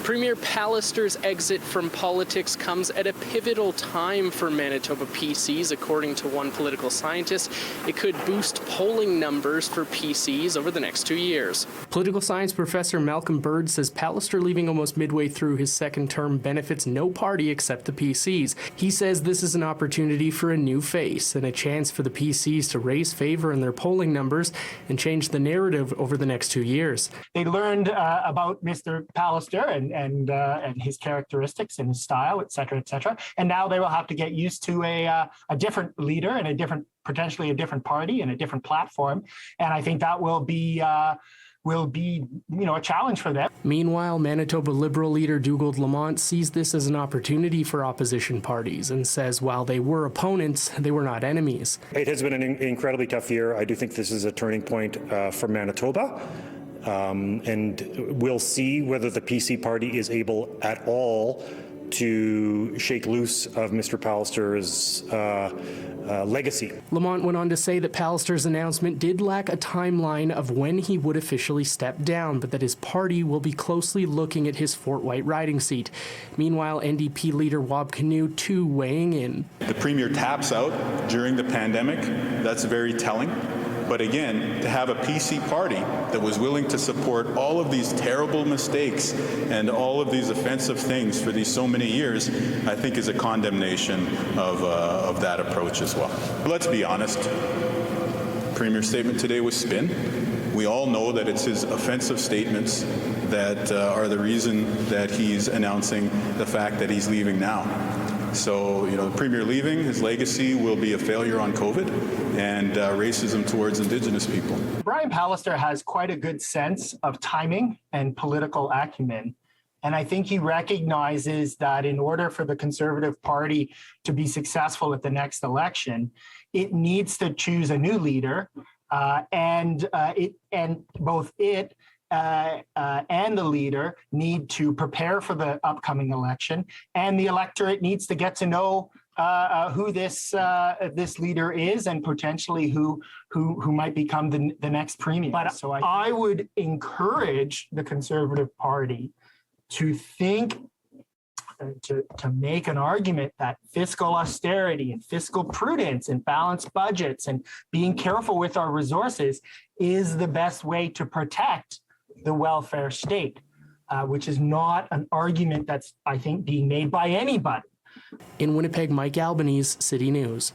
Premier Pallister's exit from politics comes at a pivotal time for Manitoba PCs. According to one political scientist, it could boost polling numbers for PCs over the next 2 years. Political science professor Malcolm Bird says Pallister leaving almost midway through his second term benefits no party except the PCs. He says this is an opportunity for a new face and a chance for the PCs to raise favor in their polling numbers and change the narrative over the next 2 years. They learned about Mr. Pallister and his characteristics and his style, et cetera, and now they will have to get used to a different leader and potentially a different party and a different platform, and I think that will be a challenge for them. Meanwhile, Manitoba Liberal leader Dougald Lamont sees this as an opportunity for opposition parties and says while they were opponents, they were not enemies. It has been an incredibly tough year. I do think this is a turning point for Manitoba. And we'll see whether the PC party is able at all to shake loose of Mr. Pallister's legacy. Lamont went on to say that Pallister's announcement did lack a timeline of when he would officially step down, but that his party will be closely looking at his Fort White riding seat. Meanwhile, NDP leader Wab Kinew too weighing in. The Premier taps out during the pandemic. That's very telling. But again, to have a PC party that was willing to support all of these terrible mistakes and all of these offensive things for these so many years, I think is a condemnation of that approach as well. But let's be honest, Premier's statement today was spin. We all know that it's his offensive statements that are the reason that he's announcing the fact that he's leaving now. So, the Premier leaving, his legacy will be a failure on COVID and racism towards Indigenous people. Brian Pallister has quite a good sense of timing and political acumen. And I think he recognizes that in order for the Conservative Party to be successful at the next election, it needs to choose a new leader, and both it and the leader need to prepare for the upcoming election, and the electorate needs to get to know who this leader is and potentially who might become the next premier. But so I would encourage the Conservative Party to think to make an argument that fiscal austerity and fiscal prudence and balanced budgets and being careful with our resources is the best way to protect the welfare state, which is not an argument that's, I think, being made by anybody. In Winnipeg, Mike Albanese, City News.